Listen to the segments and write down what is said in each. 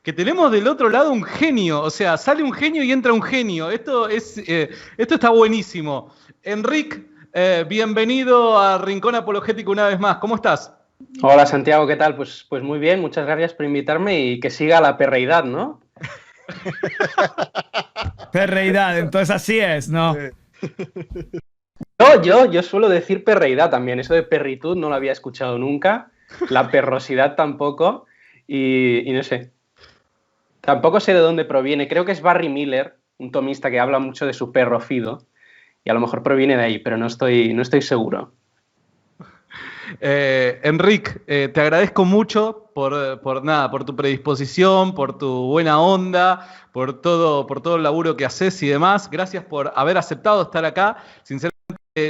que tenemos del otro lado un genio. O sea, sale un genio y entra un genio. Esto está buenísimo. Enric, bienvenido a Rincón Apologético una vez más. ¿Cómo estás? Hola Santiago, ¿qué tal? Pues muy bien, muchas gracias por invitarme y que siga la perreidad, ¿no? Perreidad, entonces así es, ¿no? Yo suelo decir perreidad también, eso de perritud no lo había escuchado nunca, la perrosidad tampoco, y no sé, tampoco sé de dónde proviene, creo que es Barry Miller, un tomista que habla mucho de su perro Fido, y a lo mejor proviene de ahí, pero no estoy seguro. Enric, te agradezco mucho por tu predisposición, por tu buena onda, por todo el laburo que haces y demás. Gracias por haber aceptado estar acá. Sinceramente,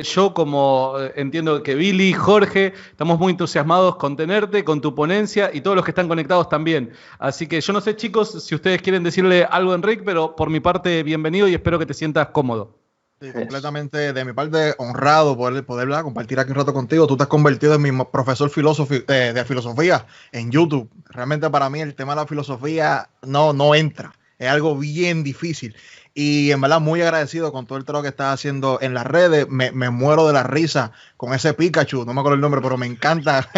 yo como entiendo que Billy, Jorge, estamos muy entusiasmados con tenerte, con tu ponencia y todos los que están conectados también. Así que yo no sé, chicos, si ustedes quieren decirle algo a Enric, pero por mi parte, bienvenido y espero que te sientas cómodo. Sí, completamente de mi parte honrado poder compartir aquí un rato contigo. Tú te has convertido en mi profesor de filosofía en YouTube. Realmente para mí el tema de la filosofía no entra. Es algo bien difícil. Y en verdad muy agradecido con todo el trabajo que estás haciendo en las redes. Me muero de la risa con ese Pikachu. No me acuerdo el nombre, pero me encanta.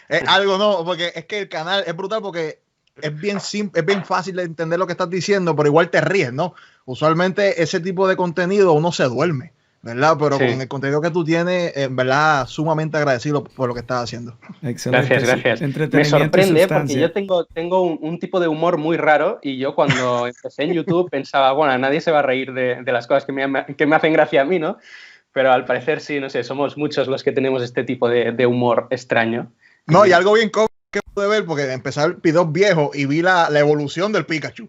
Es algo, no, porque es que el canal es brutal porque es bien simple, es bien fácil de entender lo que estás diciendo, pero igual te ríes, ¿no? Usualmente ese tipo de contenido uno se duerme, ¿verdad? Pero sí, con el contenido que tú tienes, en verdad, sumamente agradecido por lo que estás haciendo. Excelente. Gracias. Me sorprende porque yo tengo un tipo de humor muy raro y yo cuando empecé en YouTube pensaba, bueno, nadie se va a reír de las cosas que me hacen gracia a mí, ¿no? Pero al parecer sí, no sé, somos muchos los que tenemos este tipo de humor extraño. No, y algo bien cómico que pude ver, porque empecé a ver videos viejos y vi la evolución del Pikachu.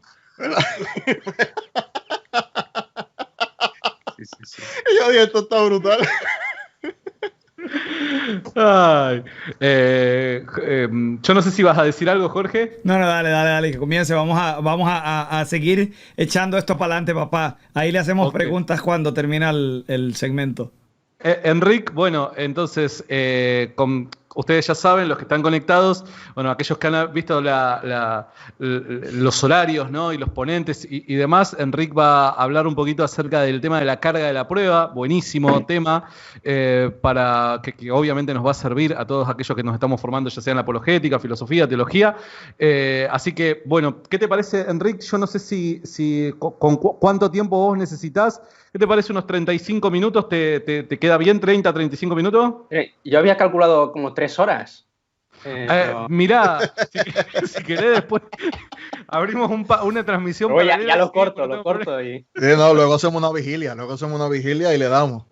Sí. Y yo dije, esto está brutal. Ay, yo no sé si vas a decir algo, Jorge. No, dale, que comience. Vamos a seguir echando esto para adelante, papá. Ahí le hacemos preguntas cuando termina el segmento. Enric, bueno, entonces, ustedes ya saben, los que están conectados, bueno, aquellos que han visto los horarios, ¿no? Y los ponentes y demás, Enric va a hablar un poquito acerca del tema de la carga de la prueba, buenísimo tema, para que obviamente nos va a servir a todos aquellos que nos estamos formando, ya sea en apologética, filosofía, teología. Así que, bueno, ¿qué te parece, Enric? Yo no sé con cuánto tiempo vos necesitas. ¿Qué te parece unos 35 minutos? ¿Te queda bien 30, 35 minutos? Yo había calculado como 3 horas. Mirá, si querés después abrimos una transmisión. Ya lo corto. Y... Sí, no, luego hacemos una vigilia y le damos.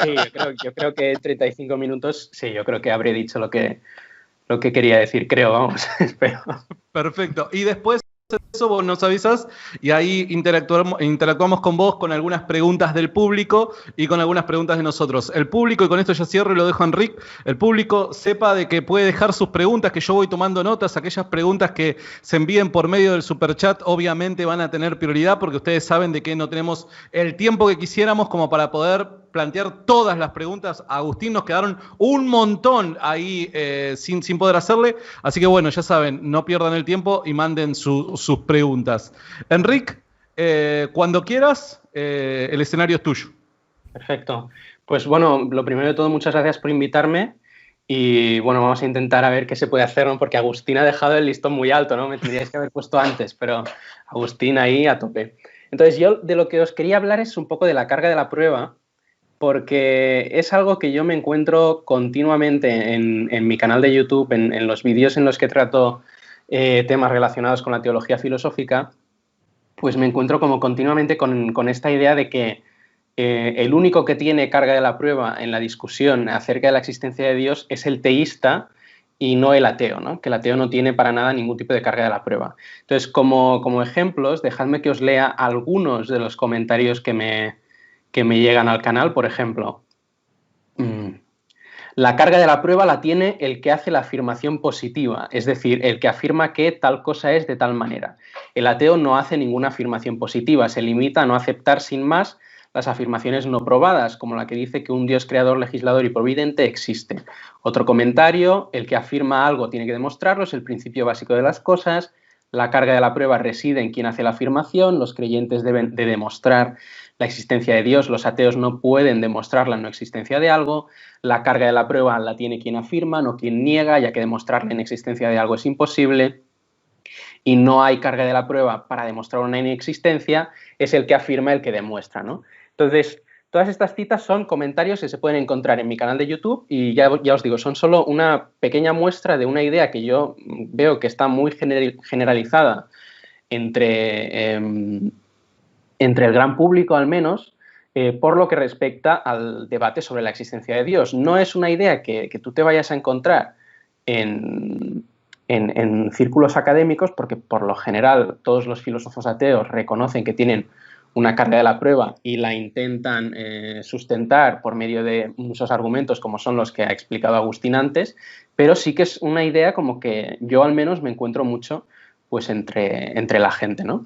Sí, yo creo que 35 minutos, sí, yo creo que habré dicho lo que quería decir, creo, vamos, espero. Perfecto. Y después eso vos nos avisas y ahí interactuamos con vos con algunas preguntas del público y con algunas preguntas de nosotros. El público, y con esto ya cierro y lo dejo a Enric, el público sepa de que puede dejar sus preguntas, que yo voy tomando notas. Aquellas preguntas que se envíen por medio del superchat obviamente van a tener prioridad porque ustedes saben de que no tenemos el tiempo que quisiéramos como para poder plantear todas las preguntas. A Agustín nos quedaron un montón ahí sin poder hacerle. Así que bueno, ya saben, no pierdan el tiempo y manden sus preguntas. Enric, cuando quieras, el escenario es tuyo. Perfecto. Pues bueno, lo primero de todo, muchas gracias por invitarme. Y bueno, vamos a intentar a ver qué se puede hacer, ¿no? Porque Agustín ha dejado el listón muy alto, ¿no? Me tendríais que haber puesto antes, pero Agustín ahí a tope. Entonces, yo de lo que os quería hablar es un poco de la carga de la prueba, porque es algo que yo me encuentro continuamente en mi canal de YouTube, en los vídeos en los que trato temas relacionados con la teología filosófica, pues me encuentro como continuamente con esta idea de que el único que tiene carga de la prueba en la discusión acerca de la existencia de Dios es el teísta y no el ateo, ¿no? Que el ateo no tiene para nada ningún tipo de carga de la prueba. Entonces, como ejemplos, dejadme que os lea algunos de los comentarios que me llegan al canal. Por ejemplo, la carga de la prueba la tiene el que hace la afirmación positiva, es decir, el que afirma que tal cosa es de tal manera. El ateo no hace ninguna afirmación positiva, se limita a no aceptar sin más las afirmaciones no probadas, como la que dice que un Dios creador, legislador y providente existe. Otro comentario, el que afirma algo tiene que demostrarlo, es el principio básico de las cosas. la carga de la prueba reside en quien hace la afirmación, los creyentes deben de demostrar la existencia de Dios, los ateos no pueden demostrar la no existencia de algo, la carga de la prueba la tiene quien afirma, no quien niega, ya que demostrar la inexistencia de algo es imposible, y no hay carga de la prueba para demostrar una inexistencia, es el que afirma el que demuestra, ¿no? Entonces, todas estas citas son comentarios que se pueden encontrar en mi canal de YouTube y ya os digo, son solo una pequeña muestra de una idea que yo veo que está muy generalizada entre el gran público al menos, por lo que respecta al debate sobre la existencia de Dios. No es una idea que tú te vayas a encontrar en círculos académicos, porque por lo general todos los filósofos ateos reconocen que tienen una carga de la prueba y la intentan sustentar por medio de muchos argumentos como son los que ha explicado Agustín antes, pero sí que es una idea como que yo al menos me encuentro mucho pues entre la gente, ¿no?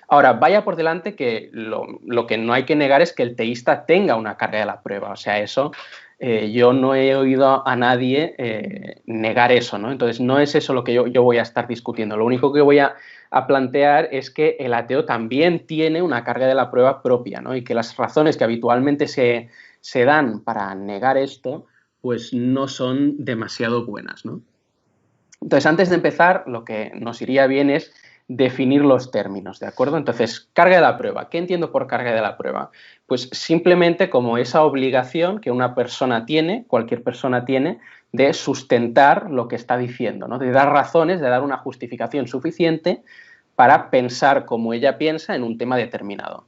Ahora, vaya por delante que lo que no hay que negar es que el teísta tenga una carga de la prueba, o sea, eso yo no he oído a nadie negar eso, ¿no? Entonces, no es eso lo que yo voy a estar discutiendo, lo único que voy a plantear es que el ateo también tiene una carga de la prueba propia, ¿no? Y que las razones que habitualmente se dan para negar esto, pues no son demasiado buenas, ¿no? Entonces, antes de empezar, lo que nos iría bien es definir los términos, ¿de acuerdo? Entonces, carga de la prueba. ¿Qué entiendo por carga de la prueba? Pues simplemente como esa obligación que una persona tiene, cualquier persona tiene, de sustentar lo que está diciendo, ¿no? De dar razones, de dar una justificación suficiente para pensar como ella piensa en un tema determinado.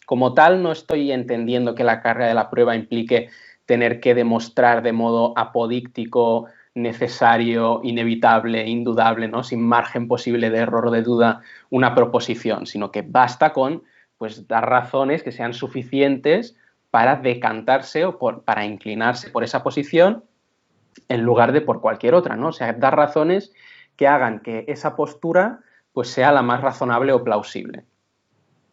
Como tal, no estoy entendiendo que la carga de la prueba implique tener que demostrar de modo apodíctico, necesario, inevitable, indudable, ¿no? Sin margen posible de error o de duda, una proposición, sino que basta con pues, dar razones que sean suficientes para decantarse o para inclinarse por esa posición en lugar de por cualquier otra, ¿no? O sea, dar razones que hagan que esa postura pues, sea la más razonable o plausible.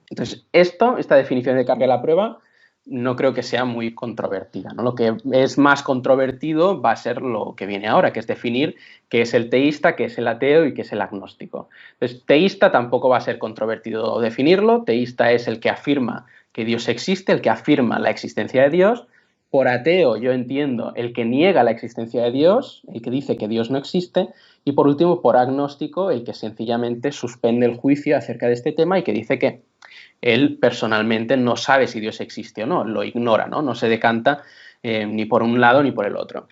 Entonces, esta definición de carga de la prueba, no creo que sea muy controvertida, ¿no? Lo que es más controvertido va a ser lo que viene ahora, que es definir qué es el teísta, qué es el ateo y qué es el agnóstico. Entonces, teísta tampoco va a ser controvertido definirlo. Teísta es el que afirma que Dios existe, el que afirma la existencia de Dios. Por ateo yo entiendo el que niega la existencia de Dios, el que dice que Dios no existe. Y por último, por agnóstico, el que sencillamente suspende el juicio acerca de este tema y que dice que él personalmente no sabe si Dios existe o no, lo ignora, no se decanta ni por un lado ni por el otro.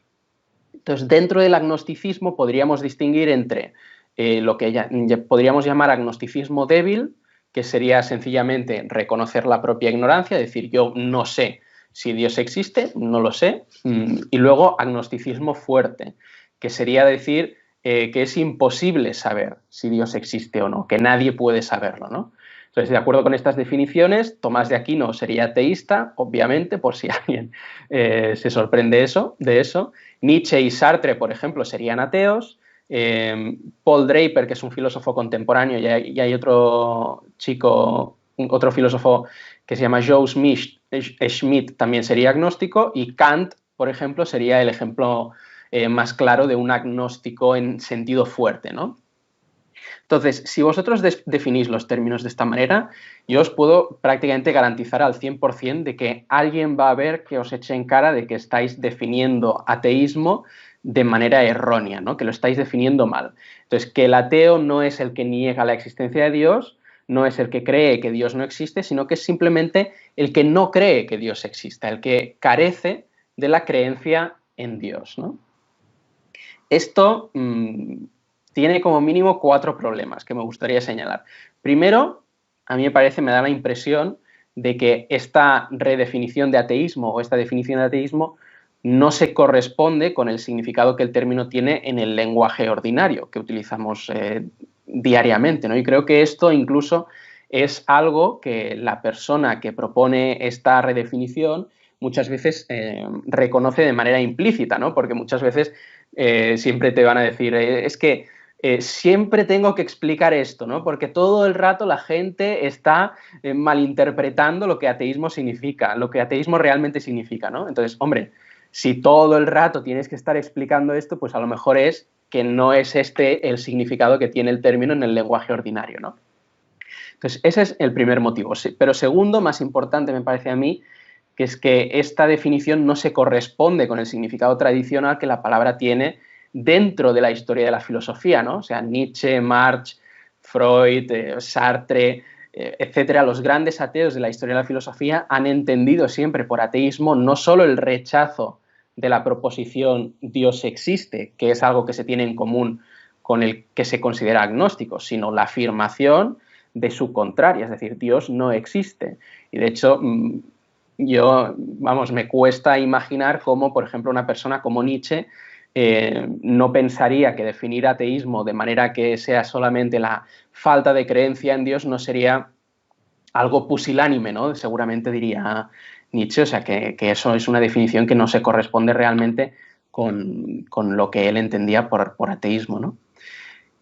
Entonces, dentro del agnosticismo podríamos distinguir entre lo que podríamos llamar agnosticismo débil, que sería sencillamente reconocer la propia ignorancia, decir yo no sé si Dios existe, no lo sé, y luego agnosticismo fuerte, que sería decir que es imposible saber si Dios existe o no, que nadie puede saberlo, ¿no? Entonces, de acuerdo con estas definiciones, Tomás de Aquino sería ateísta, obviamente, por si alguien se sorprende de eso. Nietzsche y Sartre, por ejemplo, serían ateos. Paul Draper, que es un filósofo contemporáneo, y hay otro filósofo que se llama Joe Schmidt, también sería agnóstico. Y Kant, por ejemplo, sería el ejemplo más claro de un agnóstico en sentido fuerte, ¿no? Entonces, si vosotros definís los términos de esta manera, yo os puedo prácticamente garantizar al 100% de que alguien va a ver que os eche en cara de que estáis definiendo ateísmo de manera errónea, ¿no? Que lo estáis definiendo mal. Entonces, que el ateo no es el que niega la existencia de Dios, no es el que cree que Dios no existe, sino que es simplemente el que no cree que Dios exista, el que carece de la creencia en Dios, ¿no? Esto tiene como mínimo 4 problemas que me gustaría señalar. Primero, a mí me da la impresión de que esta redefinición de ateísmo o esta definición de ateísmo no se corresponde con el significado que el término tiene en el lenguaje ordinario que utilizamos diariamente, ¿no? Y creo que esto incluso es algo que la persona que propone esta redefinición muchas veces reconoce de manera implícita, ¿no? Porque muchas veces siempre te van a decir, es que siempre tengo que explicar esto, ¿no? Porque todo el rato la gente está malinterpretando lo que ateísmo significa, lo que ateísmo realmente significa, ¿no? Entonces, hombre, si todo el rato tienes que estar explicando esto, pues a lo mejor es que no es este el significado que tiene el término en el lenguaje ordinario, ¿no? Entonces, ese es el primer motivo. Pero segundo, más importante me parece a mí, que es que esta definición no se corresponde con el significado tradicional que la palabra tiene dentro de la historia de la filosofía, ¿no? O sea, Nietzsche, Marx, Freud, Sartre, etcétera, los grandes ateos de la historia de la filosofía han entendido siempre por ateísmo no solo el rechazo de la proposición Dios existe, que es algo que se tiene en común con el que se considera agnóstico, sino la afirmación de su contraria, es decir, Dios no existe. Y de hecho, me cuesta imaginar cómo, por ejemplo, una persona como Nietzsche no pensaría que definir ateísmo de manera que sea solamente la falta de creencia en Dios no sería algo pusilánime, ¿no? Seguramente diría Nietzsche, o sea, que eso es una definición que no se corresponde realmente con lo que él entendía por ateísmo, ¿no?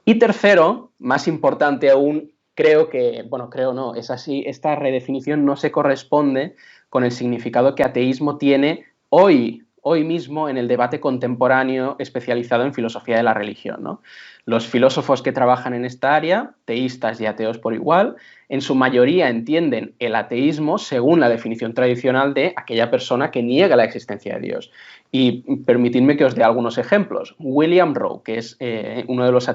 Y tercero, más importante aún, es así, esta redefinición no se corresponde con el significado que ateísmo tiene hoy mismo en el debate contemporáneo especializado en filosofía de la religión, ¿no? Los filósofos que trabajan en esta área, teístas y ateos por igual, en su mayoría entienden el ateísmo según la definición tradicional de aquella persona que niega la existencia de Dios. Y permitidme que os dé algunos ejemplos. William Rowe, que es uno de los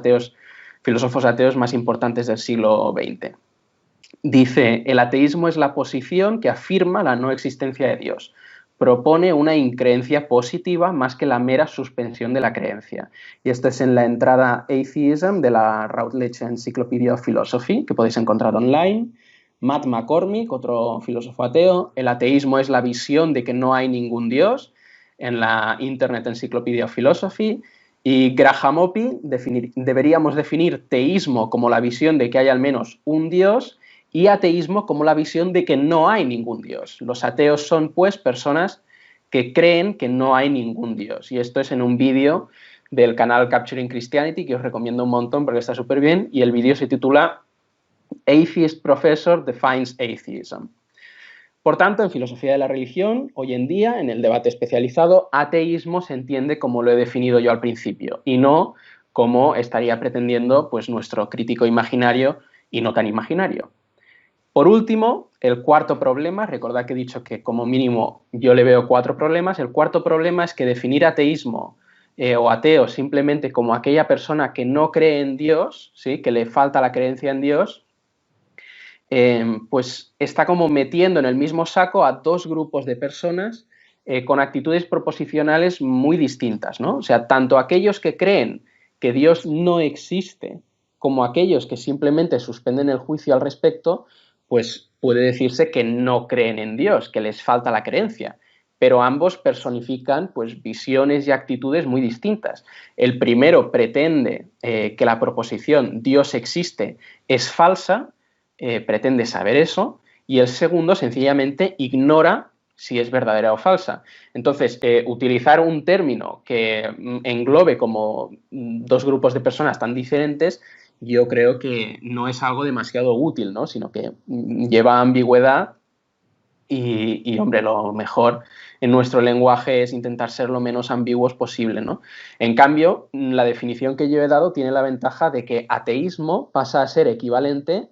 filósofos ateos más importantes del siglo XX, dice: el ateísmo es la posición que afirma la no existencia de Dios. Propone una increencia positiva más que la mera suspensión de la creencia. Y esto es en la entrada Atheism de la Routledge Encyclopedia of Philosophy, que podéis encontrar online. Matt McCormick, otro filósofo ateo: el ateísmo es la visión de que no hay ningún Dios, en la Internet Encyclopedia of Philosophy. Y Graham Oppy: deberíamos definir teísmo como la visión de que hay al menos un Dios, y ateísmo como la visión de que no hay ningún Dios. Los ateos son, pues, personas que creen que no hay ningún Dios. Y esto es en un vídeo del canal Capturing Christianity, que os recomiendo un montón porque está súper bien, y el vídeo se titula Atheist Professor Defines Atheism. Por tanto, en filosofía de la religión, hoy en día, en el debate especializado, ateísmo se entiende como lo he definido yo al principio, y no como estaría pretendiendo, pues, nuestro crítico imaginario y no tan imaginario. Por último, el cuarto problema, recordad que he dicho que como mínimo yo le veo 4 problemas. El cuarto problema es que definir ateísmo o ateo simplemente como aquella persona que no cree en Dios, ¿sí?, que le falta la creencia en Dios, pues está como metiendo en el mismo saco a 2 grupos de personas con actitudes proposicionales muy distintas, ¿no? O sea, tanto aquellos que creen que Dios no existe como aquellos que simplemente suspenden el juicio al respecto, pues puede decirse que no creen en Dios, que les falta la creencia, pero ambos personifican, pues, visiones y actitudes muy distintas. El primero pretende que la proposición Dios existe es falsa, pretende saber eso, y el segundo sencillamente ignora si es verdadera o falsa. Entonces, utilizar un término que englobe como 2 grupos de personas tan diferentes, yo creo que no es algo demasiado útil, ¿no?, sino que lleva ambigüedad y, hombre, lo mejor en nuestro lenguaje es intentar ser lo menos ambiguos posible, ¿no? En cambio, la definición que yo he dado tiene la ventaja de que ateísmo pasa a ser equivalente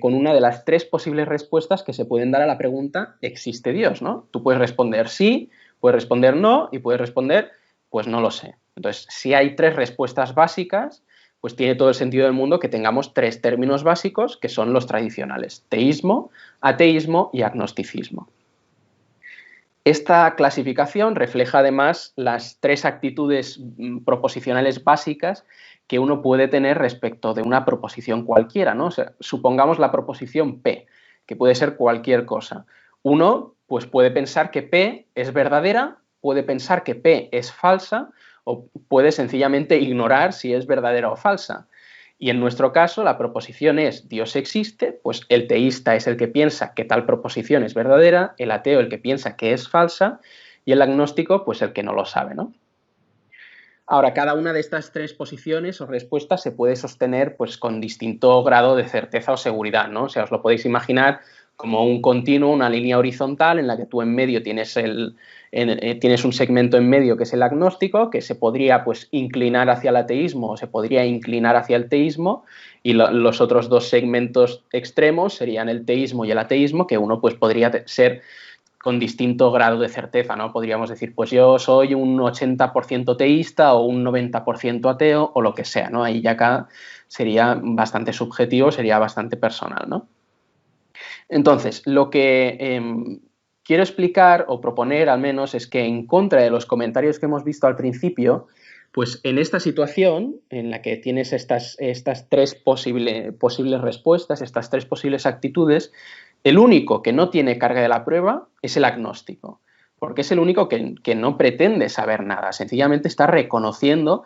con una de las 3 posibles respuestas que se pueden dar a la pregunta ¿existe Dios?, ¿no? Tú puedes responder sí, puedes responder no y puedes responder pues no lo sé. Entonces, si hay 3 respuestas básicas, pues tiene todo el sentido del mundo que tengamos 3 términos básicos que son los tradicionales: teísmo, ateísmo y agnosticismo. Esta clasificación refleja además las 3 actitudes proposicionales básicas que uno puede tener respecto de una proposición cualquiera, ¿no? O sea, supongamos la proposición P, que puede ser cualquier cosa. Uno, pues, puede pensar que P es verdadera, puede pensar que P es falsa, o puede sencillamente ignorar si es verdadera o falsa. Y en nuestro caso, la proposición es Dios existe, pues el teísta es el que piensa que tal proposición es verdadera, el ateo el que piensa que es falsa, y el agnóstico pues el que no lo sabe, ¿no? Ahora, cada una de estas 3 posiciones o respuestas se puede sostener pues con distinto grado de certeza o seguridad, ¿no? O sea, os lo podéis imaginar como un continuo, una línea horizontal en la que tú en medio tienes el tienes un segmento en medio que es el agnóstico, que se podría pues inclinar hacia el ateísmo o se podría inclinar hacia el teísmo, y los otros dos segmentos extremos serían el teísmo y el ateísmo, que uno pues podría ser con distinto grado de certeza, ¿no? Podríamos decir, pues yo soy un 80% teísta o un 90% ateo o lo que sea, ¿no? Ahí ya acá sería bastante subjetivo, sería bastante personal, ¿no? Entonces, lo que quiero explicar o proponer al menos es que en contra de los comentarios que hemos visto al principio, pues en esta situación en la que tienes estas tres posibles respuestas, estas tres posibles actitudes, el único que no tiene carga de la prueba es el agnóstico, porque es el único que no pretende saber nada, sencillamente está reconociendo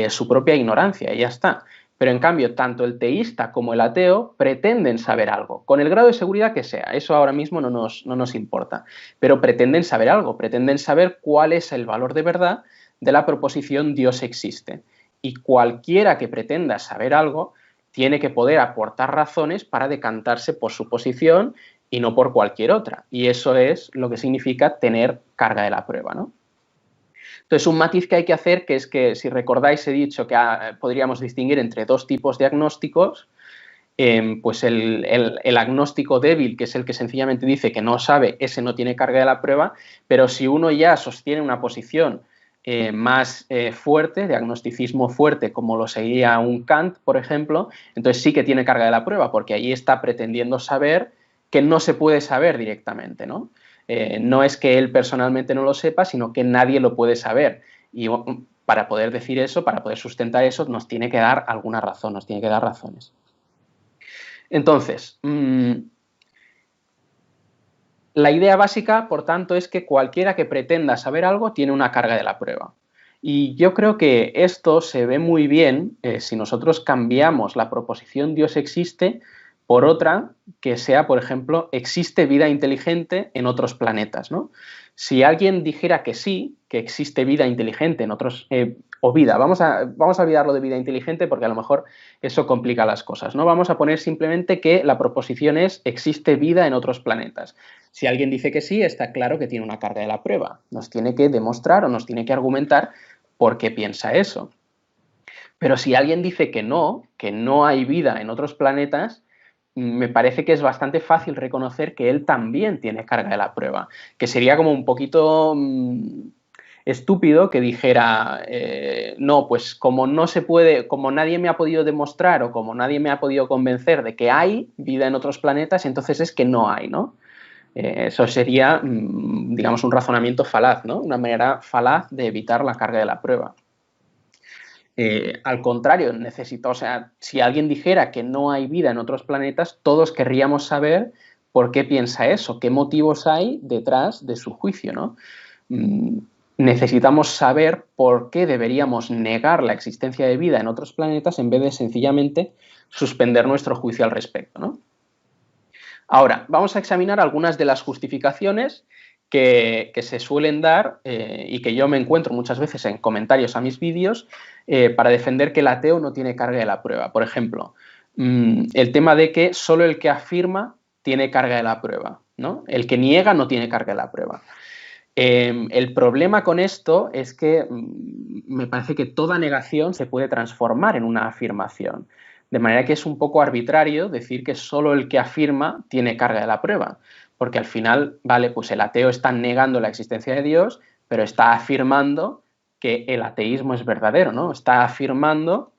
su propia ignorancia y ya está. Pero en cambio, tanto el teísta como el ateo pretenden saber algo, con el grado de seguridad que sea, eso ahora mismo no nos importa, pero pretenden saber algo, pretenden saber cuál es el valor de verdad de la proposición Dios existe. Y cualquiera que pretenda saber algo tiene que poder aportar razones para decantarse por su posición y no por cualquier otra. Y eso es lo que significa tener carga de la prueba, ¿no? Entonces, un matiz que hay que hacer, que es que, si recordáis, he dicho que podríamos distinguir entre dos tipos de agnósticos, pues el agnóstico débil, que es el que sencillamente dice que no sabe, ese no tiene carga de la prueba, pero si uno ya sostiene una posición más fuerte, de agnosticismo fuerte, como lo seguía un Kant, por ejemplo, entonces sí que tiene carga de la prueba, porque ahí está pretendiendo saber que no se puede saber directamente, ¿no? No es que él personalmente no lo sepa, sino que nadie lo puede saber. Y para poder decir eso, para poder sustentar eso, nos tiene que dar alguna razón, nos tiene que dar razones. Entonces, la idea básica, por tanto, es que cualquiera que pretenda saber algo tiene una carga de la prueba. Y yo creo que esto se ve muy bien si nosotros cambiamos la proposición Dios existe por otra que sea, por ejemplo, existe vida inteligente en otros planetas, ¿no? Si alguien dijera que sí, que existe vida inteligente en otros, o vida, vamos a olvidarlo de vida inteligente porque a lo mejor eso complica las cosas, ¿no? Vamos a poner simplemente que la proposición es existe vida en otros planetas. Si alguien dice que sí, está claro que tiene una carga de la prueba. Nos tiene que demostrar o nos tiene que argumentar por qué piensa eso. Pero si alguien dice que no hay vida en otros planetas, me parece que es bastante fácil reconocer que él también tiene carga de la prueba, que sería como un poquito estúpido que dijera, no, pues como no se puede, como nadie me ha podido demostrar o como nadie me ha podido convencer de que hay vida en otros planetas, entonces es que no hay, ¿no? Eso sería, digamos, un razonamiento falaz, ¿no? Una manera falaz de evitar la carga de la prueba. Al contrario, o sea, si alguien dijera que no hay vida en otros planetas, todos querríamos saber por qué piensa eso, qué motivos hay detrás de su juicio, ¿no? Necesitamos saber por qué deberíamos negar la existencia de vida en otros planetas en vez de sencillamente suspender nuestro juicio al respecto, ¿no? Ahora, vamos a examinar algunas de las justificaciones que se suelen dar y que yo me encuentro muchas veces en comentarios a mis vídeos para defender que el ateo no tiene carga de la prueba. Por ejemplo, el tema de que solo el que afirma tiene carga de la prueba, ¿no? El que niega no tiene carga de la prueba. El problema con esto es que me parece que toda negación se puede transformar en una afirmación. De manera que es un poco arbitrario decir que solo el que afirma tiene carga de la prueba. Porque al final, vale, pues el ateo está negando la existencia de Dios, pero está afirmando que el ateísmo es verdadero, ¿no? Está afirmando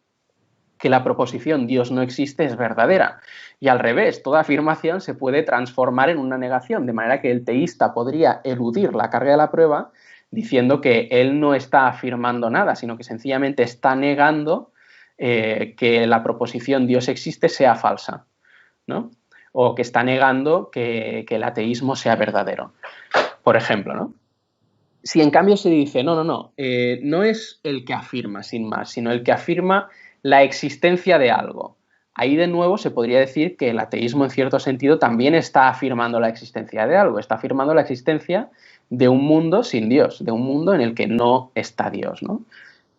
que la proposición Dios no existe es verdadera. Y al revés, toda afirmación se puede transformar en una negación, de manera que el teísta podría eludir la carga de la prueba diciendo que él no está afirmando nada, sino que sencillamente está negando que la proposición Dios existe sea falsa, ¿no? O que está negando que el ateísmo sea verdadero, por ejemplo, ¿no? Si en cambio se dice, no es el que afirma, sin más, sino el que afirma la existencia de algo. Ahí de nuevo se podría decir que el ateísmo en cierto sentido también está afirmando la existencia de algo, está afirmando la existencia de un mundo sin Dios, de un mundo en el que no está Dios, ¿no?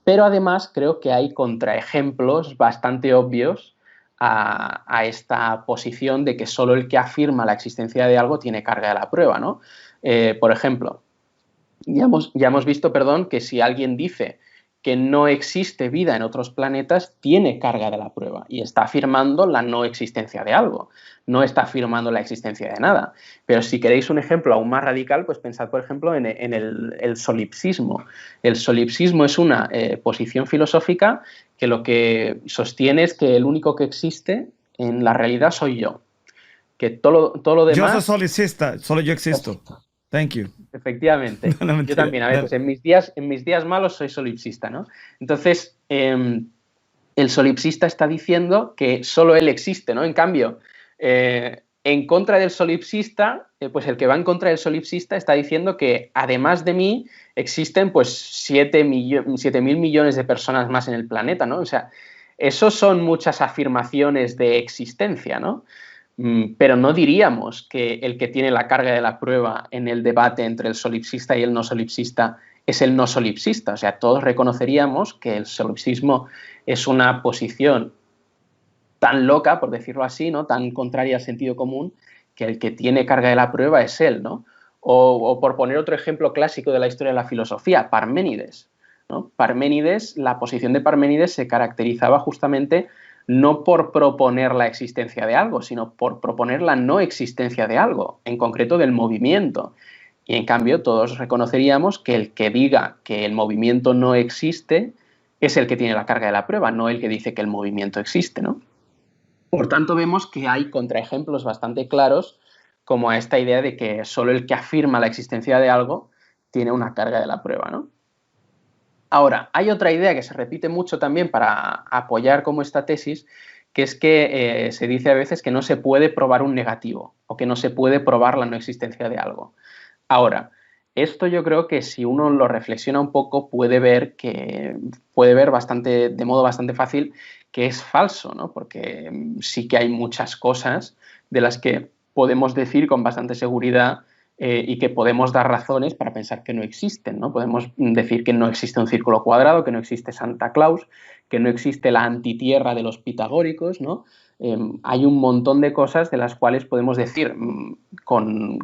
Pero además creo que hay contraejemplos bastante obvios a esta posición de que solo el que afirma la existencia de algo tiene carga de la prueba, ¿no? Por ejemplo, ya hemos visto, perdón, que si alguien dice que no existe vida en otros planetas, tiene carga de la prueba y está afirmando la no existencia de algo, no está afirmando la existencia de nada. Pero si queréis un ejemplo aún más radical, pues pensad, por ejemplo, en el solipsismo. El solipsismo es una posición filosófica que lo que sostiene es que el único que existe en la realidad soy yo, que todo lo demás... Yo soy solipsista, solo yo existo. Thank you. Efectivamente. No, yo también, a veces, en mis días malos soy solipsista, ¿no? Entonces, el solipsista está diciendo que solo él existe, ¿no? En cambio, en contra del solipsista, pues el que va en contra del solipsista está diciendo que además de mí existen pues 7.000 millones de personas más en el planeta, ¿no? O sea, eso son muchas afirmaciones de existencia, ¿no? Pero no diríamos que el que tiene la carga de la prueba en el debate entre el solipsista y el no solipsista es el no solipsista. O sea, todos reconoceríamos que el solipsismo es una posición tan loca, por decirlo así, ¿no? Tan contraria al sentido común, que el que tiene carga de la prueba es él, ¿no? O por poner otro ejemplo clásico de la historia de la filosofía, Parménides, ¿no? Parménides, la posición de Parménides se caracterizaba justamente no por proponer la existencia de algo, sino por proponer la no existencia de algo, en concreto del movimiento. Y en cambio todos reconoceríamos que el que diga que el movimiento no existe es el que tiene la carga de la prueba, no el que dice que el movimiento existe, ¿no? Por tanto, vemos que hay contraejemplos bastante claros como a esta idea de que solo el que afirma la existencia de algo tiene una carga de la prueba, ¿no? Ahora, hay otra idea que se repite mucho también para apoyar como esta tesis, que es que se dice a veces que no se puede probar un negativo o que no se puede probar la no existencia de algo. Ahora, esto yo creo que si uno lo reflexiona un poco puede ver de modo bastante fácil que es falso, ¿no? Porque sí que hay muchas cosas de las que podemos decir con bastante seguridad y que podemos dar razones para pensar que no existen, ¿no? Podemos decir que no existe un círculo cuadrado, que no existe Santa Claus, que no existe la antitierra de los pitagóricos, ¿no? Hay un montón de cosas de las cuales podemos decir con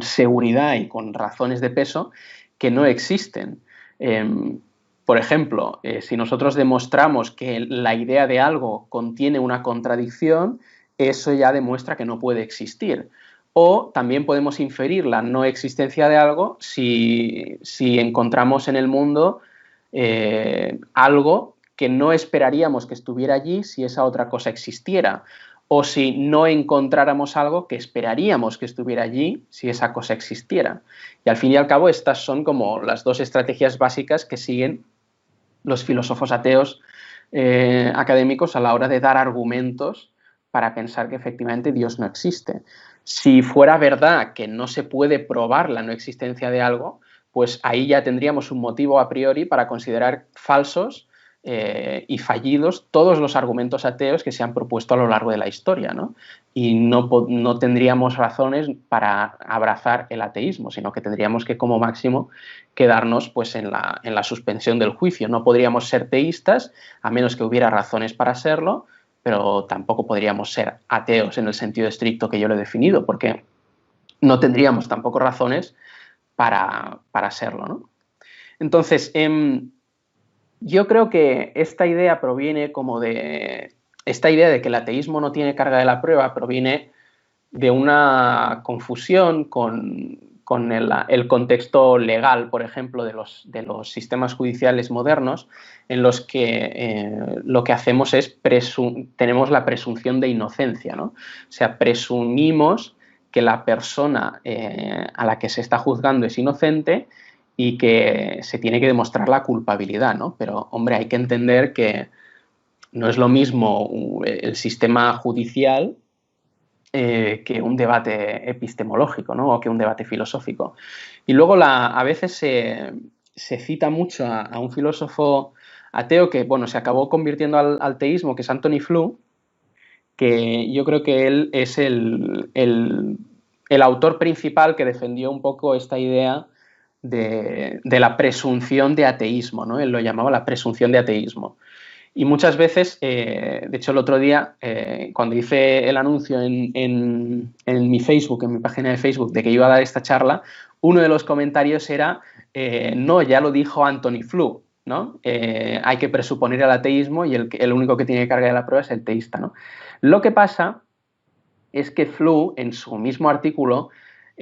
seguridad y con razones de peso que no existen. Por ejemplo, si nosotros demostramos que la idea de algo contiene una contradicción, eso ya demuestra que no puede existir. O también podemos inferir la no existencia de algo si encontramos en el mundo algo que no esperaríamos que estuviera allí si esa otra cosa existiera. O si no encontráramos algo que esperaríamos que estuviera allí si esa cosa existiera. Y al fin y al cabo estas son como las dos estrategias básicas que siguen los filósofos ateos académicos a la hora de dar argumentos para pensar que efectivamente Dios no existe. Si fuera verdad que no se puede probar la no existencia de algo, pues ahí ya tendríamos un motivo a priori para considerar falsos y fallidos todos los argumentos ateos que se han propuesto a lo largo de la historia, ¿no? Y no tendríamos razones para abrazar el ateísmo, sino que tendríamos que, como máximo, quedarnos pues, en la suspensión del juicio. No podríamos ser teístas, a menos que hubiera razones para serlo, pero tampoco podríamos ser ateos en el sentido estricto que yo lo he definido, porque no tendríamos tampoco razones para serlo, ¿no? Entonces, yo creo que esta idea proviene esta idea de que el ateísmo no tiene carga de la prueba proviene de una confusión con el contexto legal, por ejemplo, de los sistemas judiciales modernos, en los que lo que hacemos es tenemos la presunción de inocencia, ¿no? O sea, presumimos que la persona a la que se está juzgando es inocente y que se tiene que demostrar la culpabilidad, ¿no? Pero, hombre, hay que entender que no es lo mismo el sistema judicial que un debate epistemológico, ¿no? O que un debate filosófico. Y luego a veces se cita mucho a un filósofo ateo que, bueno, se acabó convirtiendo al teísmo, que es Antony Flew, que yo creo que él es el autor principal que defendió un poco esta idea de la presunción de ateísmo, ¿no? Él lo llamaba la presunción de ateísmo. Y muchas veces, de hecho el otro día, cuando hice el anuncio en mi Facebook, en mi página de Facebook, de que iba a dar esta charla, uno de los comentarios era, no, ya lo dijo Anthony Flew, ¿no? Hay que presuponer el ateísmo y el único que tiene carga de la prueba es el teísta, ¿no? Lo que pasa es que Flew, en su mismo artículo,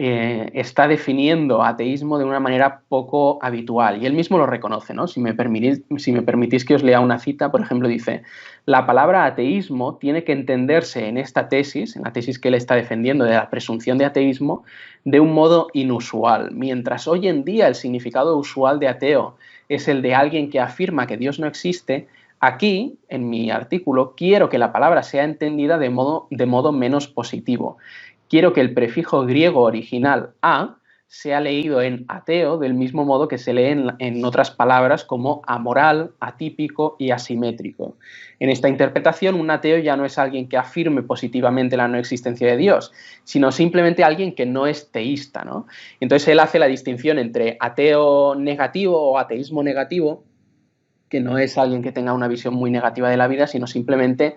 está definiendo ateísmo de una manera poco habitual y él mismo lo reconoce, ¿no? Si me permitís que os lea una cita, por ejemplo, dice: la palabra ateísmo tiene que entenderse en esta tesis, en la tesis que él está defendiendo de la presunción de ateísmo, de un modo inusual. Mientras hoy en día el significado usual de ateo es el de alguien que afirma que Dios no existe, aquí, en mi artículo, quiero que la palabra sea entendida de modo menos positivo. Quiero que el prefijo griego original a sea leído en ateo del mismo modo que se lee en otras palabras como amoral, atípico y asimétrico. En esta interpretación, un ateo ya no es alguien que afirme positivamente la no existencia de Dios, sino simplemente alguien que no es teísta, ¿no? Entonces él hace la distinción entre ateo negativo o ateísmo negativo, que no es alguien que tenga una visión muy negativa de la vida, sino simplemente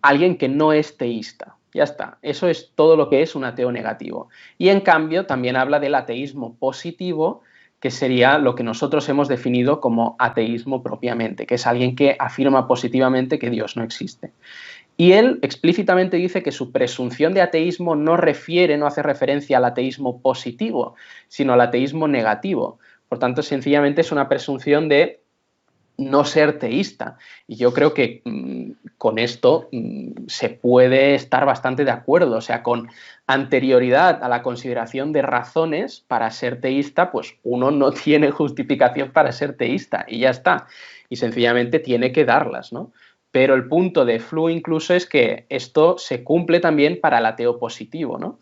alguien que no es teísta. Ya está, eso es todo lo que es un ateo negativo. Y en cambio también habla del ateísmo positivo, que sería lo que nosotros hemos definido como ateísmo propiamente, que es alguien que afirma positivamente que Dios no existe. Y él explícitamente dice que su presunción de ateísmo no hace referencia al ateísmo positivo, sino al ateísmo negativo. Por tanto, sencillamente es una presunción de no ser teísta. Y yo creo que con esto se puede estar bastante de acuerdo. O sea, con anterioridad a la consideración de razones para ser teísta, pues uno no tiene justificación para ser teísta y ya está. Y sencillamente tiene que darlas, ¿no? Pero el punto de Flew incluso es que esto se cumple también para el ateo positivo, ¿no?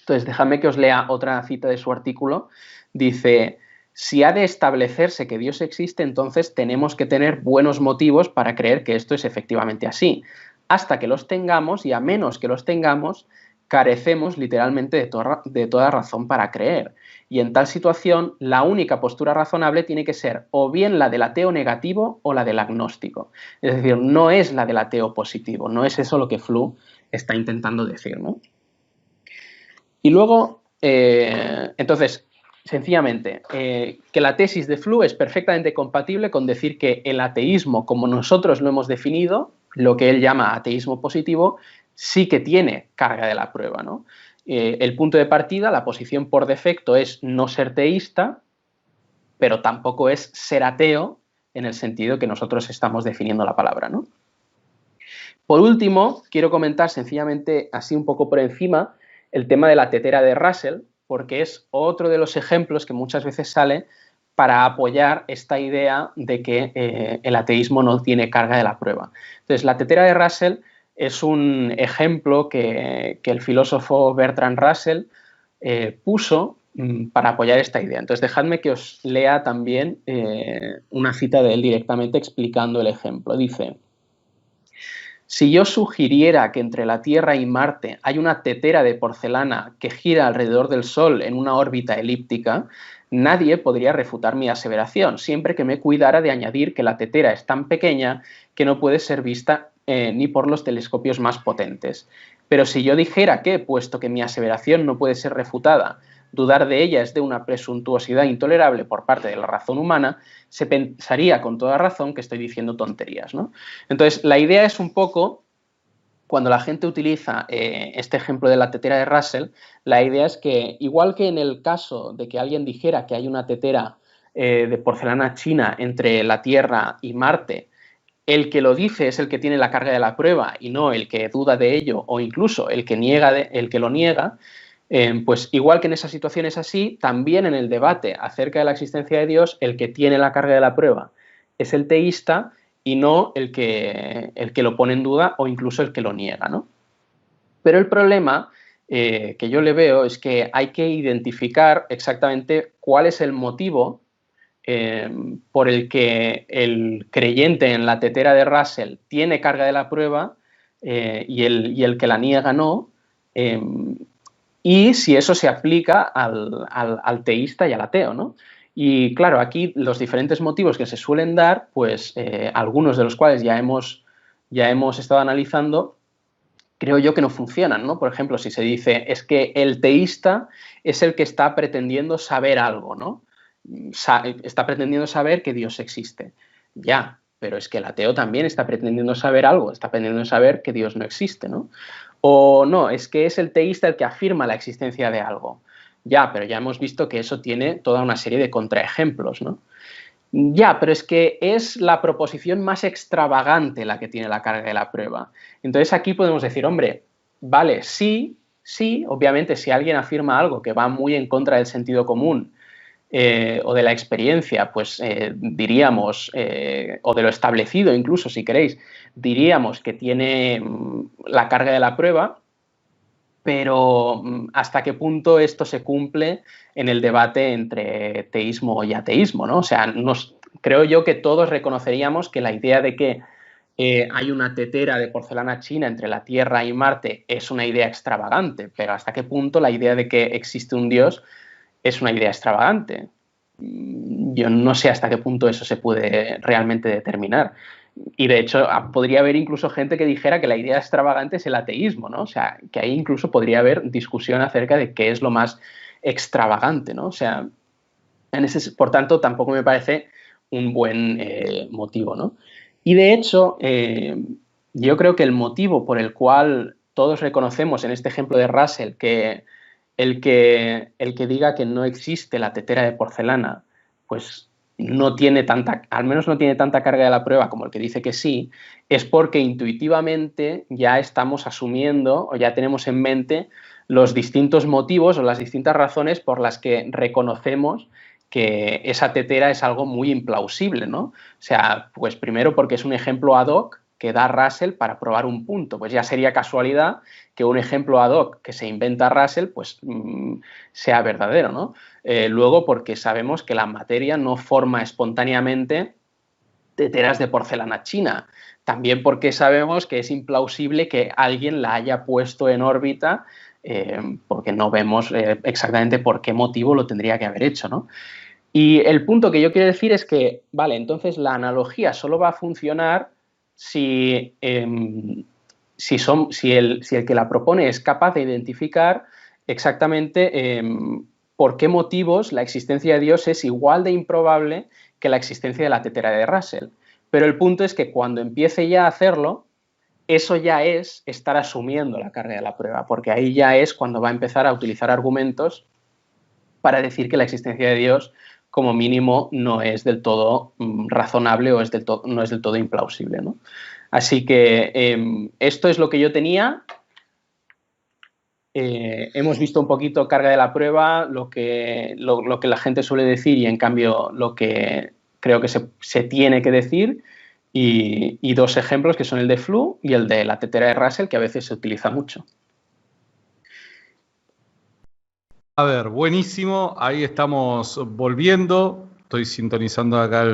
Entonces, déjame que os lea otra cita de su artículo. Dice: si ha de establecerse que Dios existe, entonces tenemos que tener buenos motivos para creer que esto es efectivamente así. Hasta que los tengamos, y a menos que los tengamos, carecemos literalmente de toda razón para creer. Y en tal situación, la única postura razonable tiene que ser o bien la del ateo negativo o la del agnóstico. Es decir, no es la del ateo positivo, no es eso lo que Flew está intentando decir, ¿no? Y luego, entonces, sencillamente, que la tesis de Flew es perfectamente compatible con decir que el ateísmo, como nosotros lo hemos definido, lo que él llama ateísmo positivo, sí que tiene carga de la prueba, ¿no? El punto de partida, la posición por defecto es no ser teísta, pero tampoco es ser ateo en el sentido que nosotros estamos definiendo la palabra, ¿no? Por último, quiero comentar sencillamente, así un poco por encima, el tema de la tetera de Russell, porque es otro de los ejemplos que muchas veces sale para apoyar esta idea de que el ateísmo no tiene carga de la prueba. Entonces, la tetera de Russell es un ejemplo que el filósofo Bertrand Russell puso para apoyar esta idea. Entonces, dejadme que os lea también una cita de él directamente explicando el ejemplo. Dice: si yo sugiriera que entre la Tierra y Marte hay una tetera de porcelana que gira alrededor del Sol en una órbita elíptica, nadie podría refutar mi aseveración, siempre que me cuidara de añadir que la tetera es tan pequeña que no puede ser vista ni por los telescopios más potentes. Pero si yo dijera que, puesto que mi aseveración no puede ser refutada, dudar de ella es de una presuntuosidad intolerable por parte de la razón humana, se pensaría con toda razón que estoy diciendo tonterías, ¿no? Entonces, la idea es un poco, cuando la gente utiliza este ejemplo de la tetera de Russell, la idea es que, igual que en el caso de que alguien dijera que hay una tetera de porcelana china entre la Tierra y Marte, el que lo dice es el que tiene la carga de la prueba y no el que duda de ello o incluso el que lo niega. Pues igual que en esas situaciones así, también en el debate acerca de la existencia de Dios, el que tiene la carga de la prueba es el teísta y no el que lo pone en duda o incluso el que lo niega, ¿no? Pero el problema que yo le veo es que hay que identificar exactamente cuál es el motivo por el que el creyente en la tetera de Russell tiene carga de la prueba y el que la niega no, y si eso se aplica al teísta y al ateo, ¿no? Y claro, aquí los diferentes motivos que se suelen dar, pues algunos de los cuales ya hemos estado analizando, creo yo que no funcionan, ¿no? Por ejemplo, si se dice es que el teísta es el que está pretendiendo saber algo, ¿no? Está pretendiendo saber que Dios existe. Ya, pero es que el ateo también está pretendiendo saber algo, está pretendiendo saber que Dios no existe, ¿no? O no, es que es el teísta el que afirma la existencia de algo. Ya, pero ya hemos visto que eso tiene toda una serie de contraejemplos, ¿no? Ya, pero es que es la proposición más extravagante la que tiene la carga de la prueba. Entonces aquí podemos decir, hombre, vale, sí, obviamente si alguien afirma algo que va muy en contra del sentido común o de la experiencia, pues diríamos, o de lo establecido incluso, si queréis, diríamos que tiene la carga de la prueba, pero ¿hasta qué punto esto se cumple en el debate entre teísmo y ateísmo, ¿no? O sea, creo yo que todos reconoceríamos que la idea de que hay una tetera de porcelana china entre la Tierra y Marte es una idea extravagante, pero ¿hasta qué punto la idea de que existe un Dios es una idea extravagante? Yo no sé hasta qué punto eso se puede realmente determinar. Y de hecho podría haber incluso gente que dijera que la idea extravagante es el ateísmo, ¿no? O sea, que ahí incluso podría haber discusión acerca de qué es lo más extravagante, ¿no? O sea, por tanto, tampoco me parece un buen motivo, ¿no? Y de hecho, yo creo que el motivo por el cual todos reconocemos en este ejemplo de Russell que el que diga que no existe la tetera de porcelana, pues no tiene tanta, al menos no tiene tanta carga de la prueba como el que dice que sí, es porque intuitivamente ya estamos asumiendo o ya tenemos en mente los distintos motivos o las distintas razones por las que reconocemos que esa tetera es algo muy implausible, ¿no? O sea, pues primero porque es un ejemplo ad hoc que da Russell para probar un punto. Pues ya sería casualidad que un ejemplo ad hoc que se inventa Russell pues sea verdadero, ¿no? Luego porque sabemos que la materia no forma espontáneamente teteras de porcelana china. También porque sabemos que es implausible que alguien la haya puesto en órbita porque no vemos exactamente por qué motivo lo tendría que haber hecho, ¿no? Y el punto que yo quiero decir es que, vale, entonces la analogía solo va a funcionar si el que la propone es capaz de identificar exactamente por qué motivos la existencia de Dios es igual de improbable que la existencia de la tetera de Russell. Pero el punto es que cuando empiece ya a hacerlo, eso ya es estar asumiendo la carga de la prueba, porque ahí ya es cuando va a empezar a utilizar argumentos para decir que la existencia de Dios como mínimo no es del todo razonable o no es del todo implausible, ¿no? Así que esto es lo que yo tenía. Hemos visto un poquito carga de la prueba, lo que la gente suele decir y en cambio lo que creo que se tiene que decir y dos ejemplos que son el de Flu y el de la tetera de Russell que a veces se utiliza mucho. A ver, buenísimo, ahí estamos volviendo, estoy sintonizando acá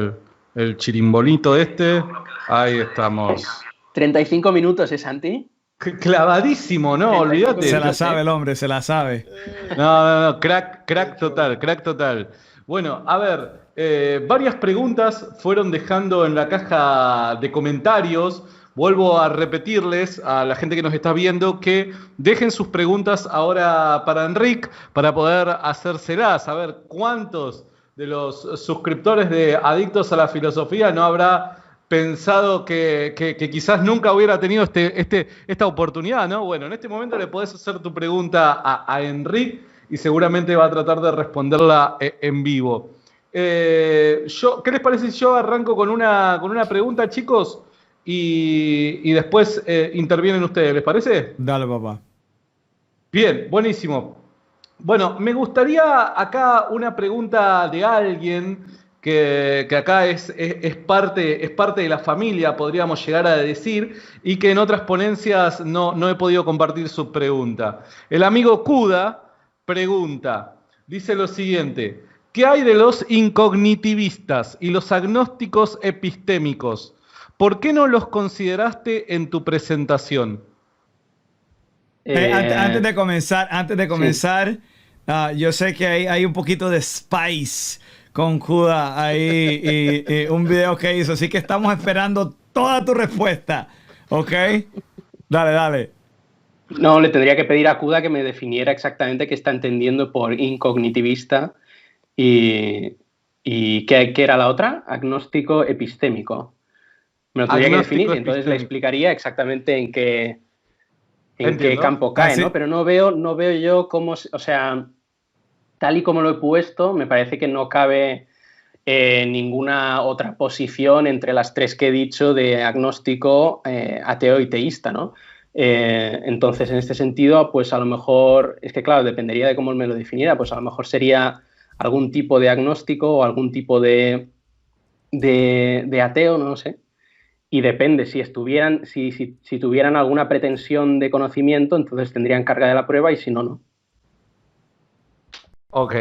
el chirimbolito este, ahí estamos. 35 minutos, Santi? Clavadísimo, no, olvídate. Se la sabe el hombre, se la sabe. No, crack total. Bueno, a ver, varias preguntas fueron dejando en la caja de comentarios. Vuelvo a repetirles a la gente que nos está viendo que dejen sus preguntas ahora para Enric para poder hacérselas. A ver cuántos de los suscriptores de Adictos a la Filosofía no habrá pensado que quizás nunca hubiera tenido esta oportunidad, ¿no? Bueno, en este momento le podés hacer tu pregunta a Enric y seguramente va a tratar de responderla en vivo. ¿Qué les parece si yo arranco con una pregunta, chicos? Y después intervienen ustedes, ¿les parece? Dale, papá. Bien, buenísimo. Bueno, me gustaría acá una pregunta de alguien que acá es parte de la familia, podríamos llegar a decir, y que en otras ponencias no he podido compartir su pregunta. El amigo Kuda pregunta, dice lo siguiente: ¿qué hay de los incognitivistas y los agnósticos epistémicos? ¿Por qué no los consideraste en tu presentación? Antes de comenzar, Sí. Yo sé que hay un poquito de spice con Kuda ahí y un video que hizo, así que estamos esperando toda tu respuesta, ¿ok? Dale. No, le tendría que pedir a CUDA que me definiera exactamente qué está entendiendo por incognitivista y ¿qué era la otra? Agnóstico epistémico. Me lo tendría que definir y entonces le explicaría exactamente en qué campo cae, ¿no? Pero no veo yo cómo, o sea, tal y como lo he puesto, me parece que no cabe ninguna otra posición entre las tres que he dicho de agnóstico, ateo y teísta, ¿no? Entonces, en este sentido, pues a lo mejor, es que claro, dependería de cómo me lo definiera, pues a lo mejor sería algún tipo de agnóstico o algún tipo de ateo, no lo sé. Y depende, si tuvieran alguna pretensión de conocimiento, entonces tendrían carga de la prueba y si no, no. Ok,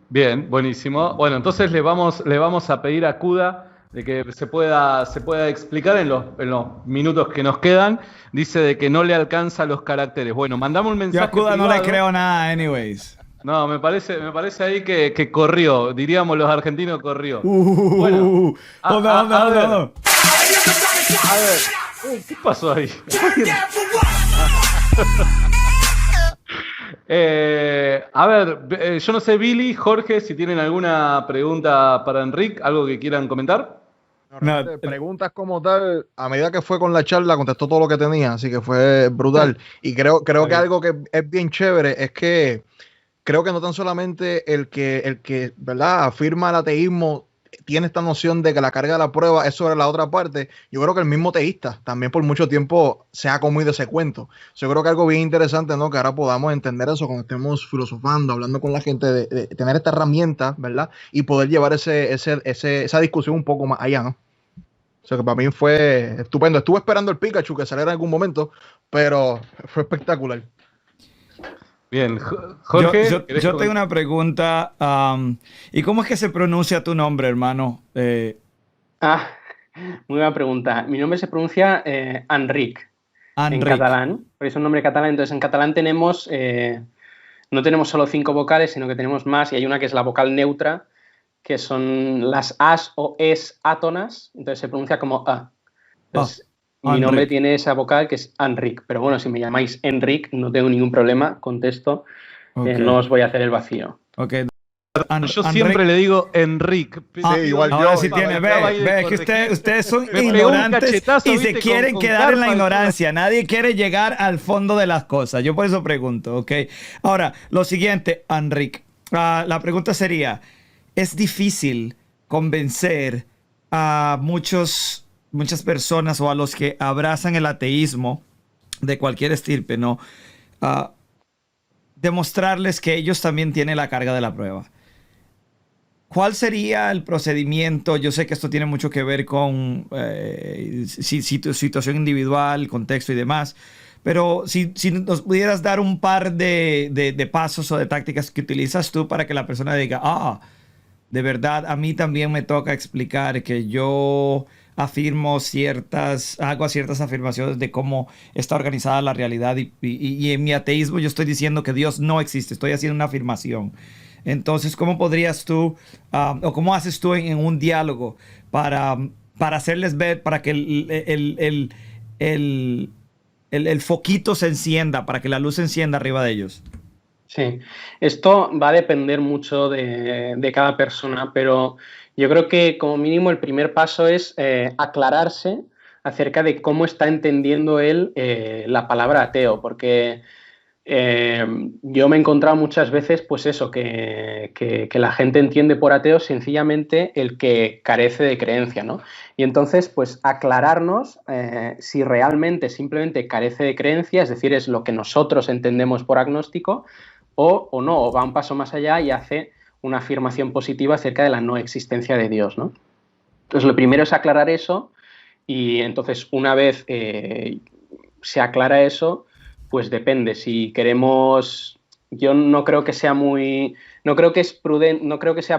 bien, buenísimo. Bueno, entonces le vamos a pedir a CUDA de que se pueda explicar en los minutos que nos quedan. Dice de que no le alcanza los caracteres. Bueno, mandamos un mensaje. Yo a CUDA privado. no le creo nada, anyways. No, me parece ahí que corrió, diríamos los argentinos, corrió. Bueno, a ver, ¿qué pasó ahí? A ver, yo no sé, Billy, Jorge, si tienen alguna pregunta para Enric, algo que quieran comentar. No, preguntas como tal, a medida que fue con la charla, contestó todo lo que tenía, así que fue brutal. Y creo que algo que es bien chévere es que creo que no tan solamente el que ¿verdad?, afirma el ateísmo tiene esta noción de que la carga de la prueba es sobre la otra parte. Yo creo que el mismo teísta también por mucho tiempo se ha comido ese cuento. Yo creo que algo bien interesante, ¿no?, que ahora podamos entender eso cuando estemos filosofando, hablando con la gente, de tener esta herramienta, ¿verdad?, y poder llevar esa discusión un poco más allá, ¿no? O sea que para mí fue estupendo. Estuve esperando el Pikachu que saliera en algún momento, pero fue espectacular. Bien, Jorge. Yo tengo una pregunta. ¿Y cómo es que se pronuncia tu nombre, hermano? Muy buena pregunta. Mi nombre se pronuncia Enric en catalán, porque es un nombre catalán. Entonces, en catalán no tenemos solo 5 vocales, sino que tenemos más, y hay una que es la vocal neutra, que son las as o es átonas, entonces se pronuncia como a. Entonces, mi nombre tiene esa vocal que es Enric, pero bueno, si me llamáis Enric, no tengo ningún problema, contesto, no os voy a hacer el vacío. Okay. Yo siempre le digo Enric. Sí, igual ahora sí tiene. Ve que ustedes son ignorantes y se quieren quedar en la ignorancia. Nadie quiere llegar al fondo de las cosas. Yo por eso pregunto, ¿ok? Ahora, lo siguiente, Enric. La pregunta sería, ¿es difícil convencer a muchas personas o a los que abrazan el ateísmo de cualquier estirpe, ¿no? Demostrarles que ellos también tienen la carga de la prueba? ¿Cuál sería el procedimiento? Yo sé que esto tiene mucho que ver con situación individual, contexto y demás, pero si nos pudieras dar un par de pasos o de tácticas que utilizas tú para que la persona diga, de verdad, a mí también me toca explicar que yo hago ciertas afirmaciones de cómo está organizada la realidad y en mi ateísmo yo estoy diciendo que Dios no existe, estoy haciendo una afirmación. Entonces, ¿cómo podrías tú, o cómo haces tú en un diálogo para hacerles ver, para que el foquito se encienda, para que la luz se encienda arriba de ellos? Sí, esto va a depender mucho de cada persona, pero yo creo que como mínimo el primer paso es aclararse acerca de cómo está entendiendo él la palabra ateo, porque yo me he encontrado muchas veces pues eso, que la gente entiende por ateo sencillamente el que carece de creencia, ¿no? Y entonces pues aclararnos si realmente simplemente carece de creencia, es decir, es lo que nosotros entendemos por agnóstico, o no, o va un paso más allá y hace una afirmación positiva acerca de la no existencia de Dios, ¿no? Entonces lo primero es aclarar eso, y entonces una vez se aclara eso, pues depende. Si queremos, yo no creo que sea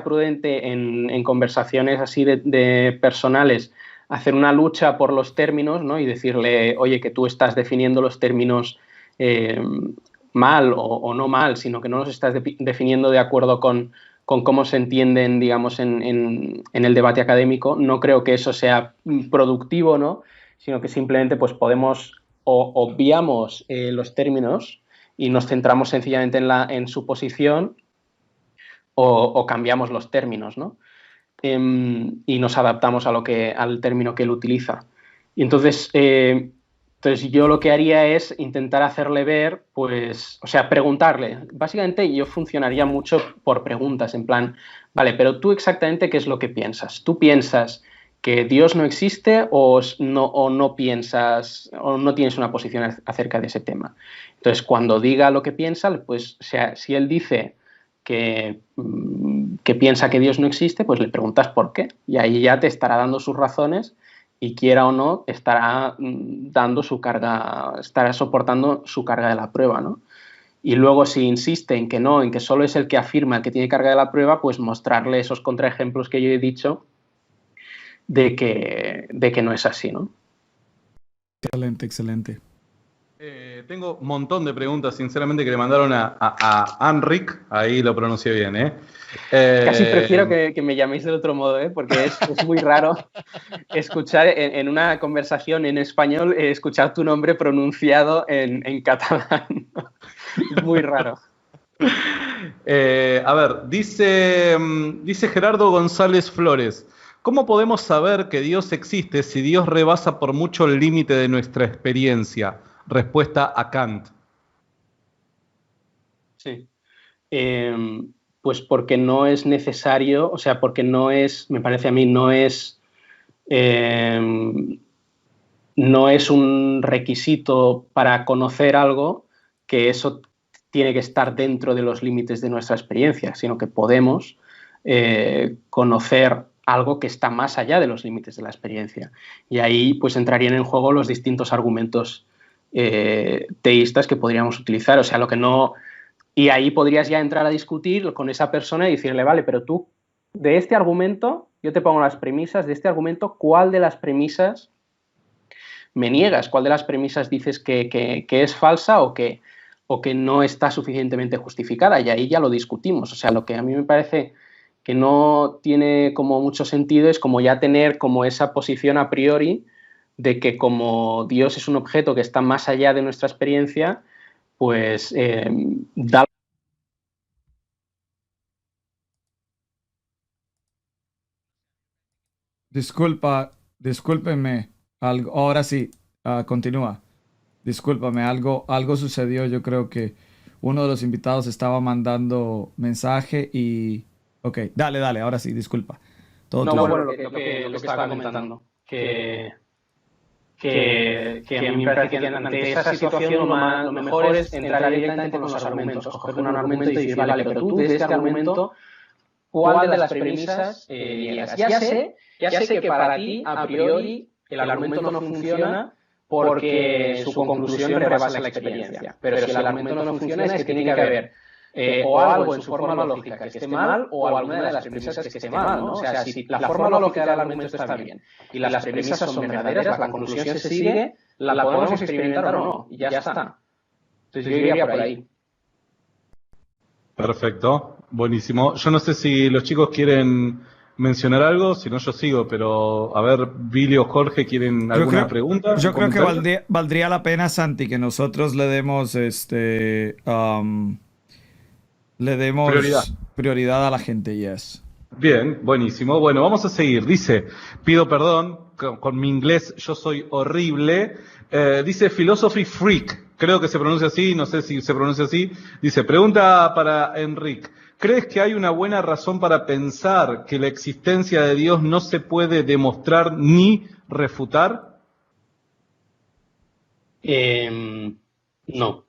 prudente en conversaciones así de personales hacer una lucha por los términos, ¿no? Y decirle, oye, que tú estás definiendo los términos mal o no mal, sino que no los estás definiendo de acuerdo con cómo se entienden, digamos, en el debate académico. No creo que eso sea productivo, ¿no? Sino que simplemente pues podemos o obviamos los términos y nos centramos sencillamente en su posición, o cambiamos los términos, ¿no? Y nos adaptamos al término que él utiliza. Y entonces yo lo que haría es intentar hacerle ver, pues, o sea, preguntarle. Básicamente yo funcionaría mucho por preguntas, en plan, vale, pero tú exactamente ¿qué es lo que piensas? ¿Tú piensas que Dios no existe o no piensas, o no tienes una posición acerca de ese tema? Entonces, cuando diga lo que piensa, pues, o sea, si él dice que piensa que Dios no existe, pues le preguntas por qué. Y ahí ya te estará dando sus razones y quiera o no, estará dando su carga, estará soportando su carga de la prueba, ¿no? Y luego si insiste en que no, en que solo es el que afirma el que tiene carga de la prueba, pues mostrarle esos contraejemplos que yo he dicho de que no es así, ¿no? Excelente, excelente. Tengo un montón de preguntas, sinceramente, que le mandaron a Anric. Ahí lo pronuncié bien, ¿eh? Casi prefiero que me llaméis de otro modo, ¿eh? Porque es muy raro escuchar en una conversación en español, escuchar tu nombre pronunciado en catalán. Es muy raro. A ver, dice Gerardo González Flores. ¿Cómo podemos saber que Dios existe si Dios rebasa por mucho el límite de nuestra experiencia? Respuesta a Kant. Sí. Pues porque no es necesario, o sea, porque no es, me parece a mí, no es un requisito para conocer algo que eso tiene que estar dentro de los límites de nuestra experiencia, sino que podemos conocer algo que está más allá de los límites de la experiencia. Y ahí pues entrarían en juego los distintos argumentos teístas que podríamos utilizar. O sea, lo que no... Y ahí podrías ya entrar a discutir con esa persona y decirle, vale, pero tú, de este argumento, yo te pongo las premisas, de este argumento, ¿cuál de las premisas me niegas? ¿Cuál de las premisas dices que es falsa o que no está suficientemente justificada? Y ahí ya lo discutimos. O sea, lo que a mí me parece que no tiene como mucho sentido es como ya tener como esa posición a priori de que como Dios es un objeto que está más allá de nuestra experiencia, pues da... Discúlpenme. Ahora sí, continúa. Discúlpame, algo sucedió. Yo creo que uno de los invitados estaba mandando mensaje y... Ok, dale, ahora sí, disculpa. Todo no, bueno, lo que estaba comentando, que a mí me parece que ante esa situación lo mejor es entrar directamente con los argumentos, coger un argumento y decir, vale, pero tú de este argumento, ¿cuál de las premisas niegas? Ya sé que para ti, a priori, el argumento no funciona porque su conclusión rebasa la experiencia. Pero si el argumento no funciona es que tiene que haber o algo en su forma lógica que esté mal o alguna de las premisas que esté mal, ¿no? O sea, si la forma lógica del argumento está bien y las premisas son verdaderas, la conclusión se sigue, la podemos experimentar o no, y ya está. Entonces yo iría por ahí. Perfecto, buenísimo. Yo no sé si los chicos quieren mencionar algo, si no yo sigo, pero a ver, Billy o Jorge, ¿quieren alguna pregunta? Yo creo que valdría la pena, Santi, que nosotros le demos prioridad a la gente, yes. Bien, buenísimo. Bueno, vamos a seguir. Dice, pido perdón, con mi inglés yo soy horrible. Dice Philosophy Freak, creo que se pronuncia así, no sé si se pronuncia así. Dice, pregunta para Enric. ¿Crees que hay una buena razón para pensar que la existencia de Dios no se puede demostrar ni refutar? No.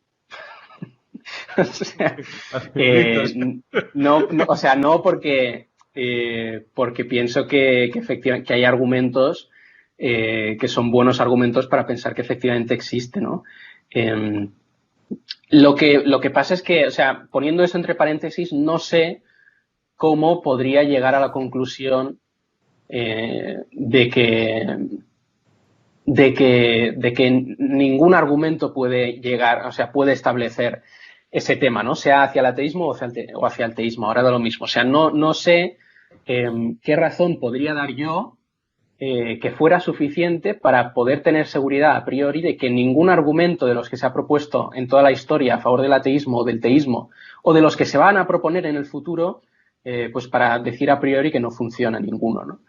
O sea, no porque pienso que efectivamente que hay argumentos que son buenos argumentos para pensar que efectivamente existe, ¿no? Lo que pasa es que, o sea, poniendo eso entre paréntesis, no sé cómo podría llegar a la conclusión de que ningún argumento puede llegar, o sea, puede establecer ese tema, ¿no? Sea hacia el ateísmo o hacia el teísmo, ahora da lo mismo. O sea, no sé qué razón podría dar yo que fuera suficiente para poder tener seguridad a priori de que ningún argumento de los que se ha propuesto en toda la historia a favor del ateísmo o del teísmo, o de los que se van a proponer en el futuro, pues para decir a priori que no funciona ninguno, ¿no?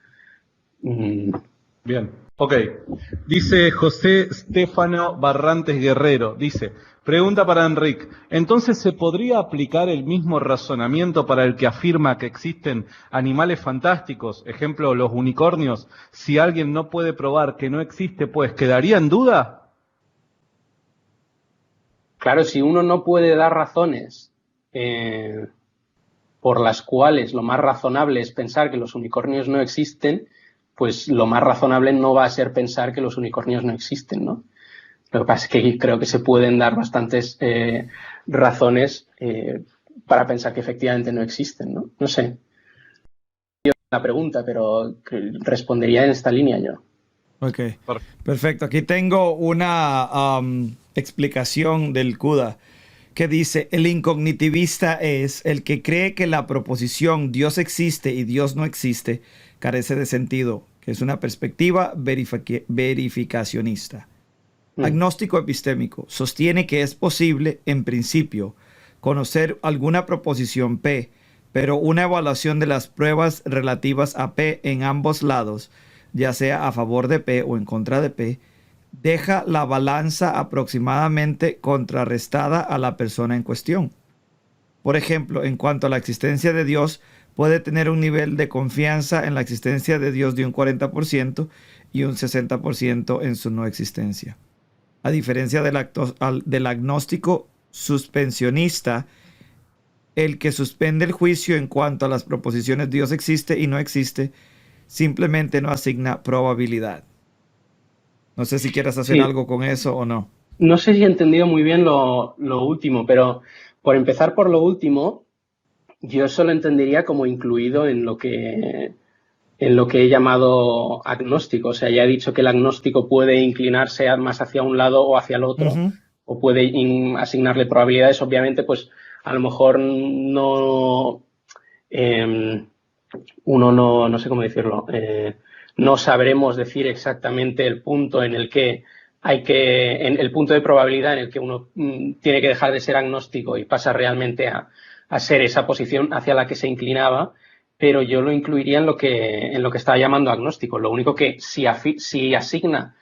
Bien, ok. Dice José Stefano Barrantes Guerrero, dice, pregunta para Enric, ¿entonces se podría aplicar el mismo razonamiento para el que afirma que existen animales fantásticos, ejemplo los unicornios, si alguien no puede probar que no existe, pues quedaría en duda? Claro, si uno no puede dar razones por las cuales lo más razonable es pensar que los unicornios no existen, pues lo más razonable no va a ser pensar que los unicornios no existen, ¿no? Lo que pasa es que creo que se pueden dar bastantes razones para pensar que efectivamente no existen, ¿no? No sé. La pregunta, pero respondería en esta línea yo. Ok, perfecto. Aquí tengo una explicación del CUDA que dice, el incognitivista es el que cree que la proposición Dios existe y Dios no existe carece de sentido, que es una perspectiva verificacionista. Agnóstico epistémico sostiene que es posible, en principio, conocer alguna proposición P, pero una evaluación de las pruebas relativas a P en ambos lados, ya sea a favor de P o en contra de P, deja la balanza aproximadamente contrarrestada a la persona en cuestión. Por ejemplo, en cuanto a la existencia de Dios, puede tener un nivel de confianza en la existencia de Dios de un 40% y un 60% en su no existencia. A diferencia del agnóstico suspensionista, el que suspende el juicio en cuanto a las proposiciones Dios existe y no existe, simplemente no asigna probabilidad. No sé si quieras hacer algo con eso o no. No sé si he entendido muy bien lo último, pero por empezar por lo último, yo eso lo entendería como incluido en lo que he llamado agnóstico. O sea, ya he dicho que el agnóstico puede inclinarse más hacia un lado o hacia el otro, o puede asignarle probabilidades. Obviamente, pues a lo mejor no, uno no sé cómo decirlo, no sabremos decir exactamente el punto en el que el punto de probabilidad en el que uno tiene que dejar de ser agnóstico y pasa realmente a ser esa posición hacia la que se inclinaba, pero yo lo incluiría en lo que estaba llamando agnóstico. Lo único que si asigna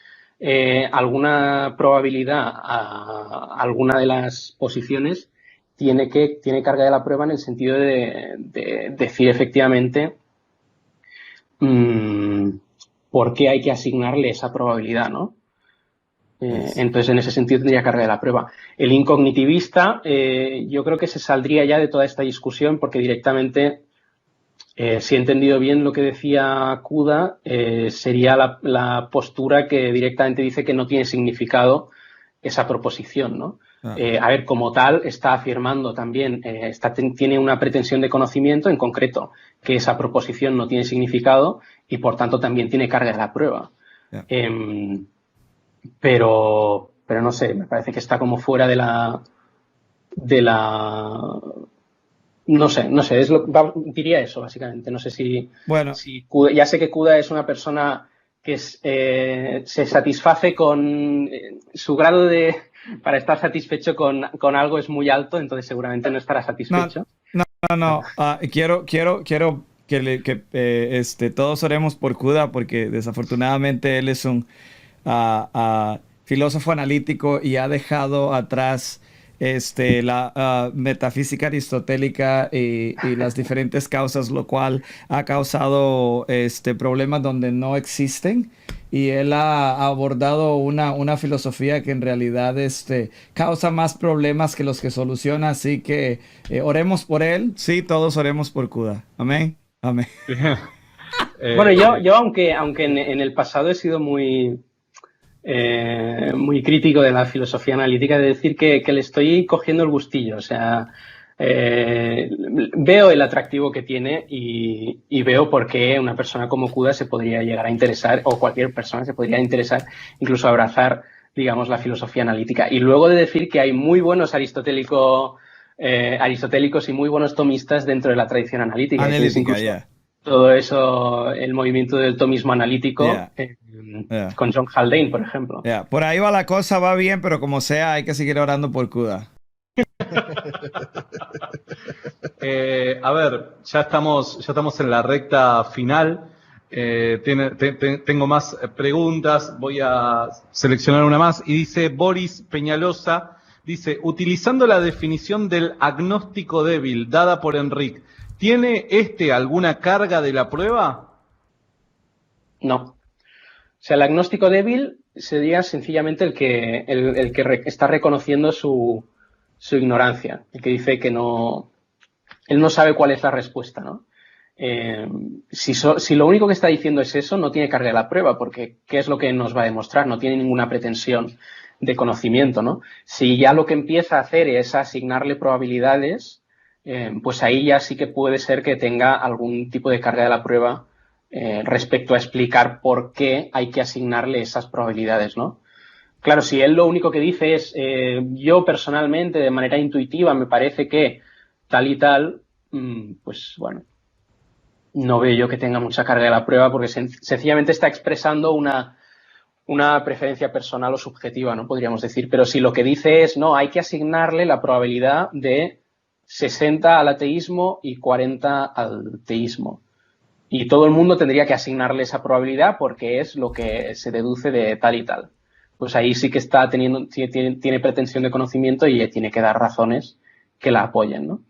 alguna probabilidad a alguna de las posiciones, tiene carga de la prueba en el sentido de decir efectivamente por qué hay que asignarle esa probabilidad, ¿no? Entonces, en ese sentido tendría carga de la prueba. El incognitivista, yo creo que se saldría ya de toda esta discusión porque directamente, si he entendido bien lo que decía CUDA, sería la postura que directamente dice que no tiene significado esa proposición, ¿no? A ver, como tal, está afirmando también, tiene una pretensión de conocimiento, en concreto, que esa proposición no tiene significado y, por tanto, también tiene carga de la prueba. Pero no sé, me parece que está como fuera de la no sé, diría eso básicamente. No sé si CUDA, ya sé que CUDA es una persona que se satisface con su grado para estar satisfecho con algo es muy alto, entonces seguramente no estará satisfecho. No. Quiero que todos oremos por CUDA porque desafortunadamente él es un filósofo analítico y ha dejado atrás la metafísica aristotélica y las diferentes causas, lo cual ha causado problemas donde no existen, y él ha abordado una filosofía que en realidad causa más problemas que los que soluciona, así que oremos por él. Sí, todos oremos por CUDA. Amén. Bueno, yo aunque en el pasado he sido muy crítico de la filosofía analítica, de decir que le estoy cogiendo el gustillo. O sea, veo el atractivo que tiene y veo por qué una persona como CUDA se podría llegar a interesar, o cualquier persona se podría interesar, incluso abrazar, digamos, la filosofía analítica. Y luego de decir que hay muy buenos aristotélicos y muy buenos tomistas dentro de la tradición analítica. Analítica, ya. todo eso, el movimiento del tomismo analítico con John Haldane, por ejemplo. Por ahí va la cosa, va bien, pero como sea, hay que seguir orando por Kuda. A ver, ya estamos en la recta final. Tengo más preguntas, voy a seleccionar una más. Y dice Boris Peñalosa, dice, utilizando la definición del agnóstico débil dada por Enric, ¿tiene alguna carga de la prueba? No. O sea, el agnóstico débil sería sencillamente el que está reconociendo su ignorancia, el que dice que no, él no sabe cuál es la respuesta, ¿no? Si lo único que está diciendo es eso, no tiene carga de la prueba, porque ¿qué es lo que nos va a demostrar? No tiene ninguna pretensión de conocimiento, ¿no? Si ya lo que empieza a hacer es asignarle probabilidades, pues ahí ya sí que puede ser que tenga algún tipo de carga de la prueba respecto a explicar por qué hay que asignarle esas probabilidades, ¿no? Claro, si él lo único que dice es yo personalmente, de manera intuitiva, me parece que tal y tal, pues bueno, no veo yo que tenga mucha carga de la prueba porque sencillamente está expresando una preferencia personal o subjetiva, ¿no? Podríamos decir. Pero si lo que dice es, no, hay que asignarle la probabilidad de 60 al ateísmo y 40 al teísmo. Y todo el mundo tendría que asignarle esa probabilidad porque es lo que se deduce de tal y tal. Pues ahí sí que tiene pretensión de conocimiento y tiene que dar razones que la apoyen, ¿no?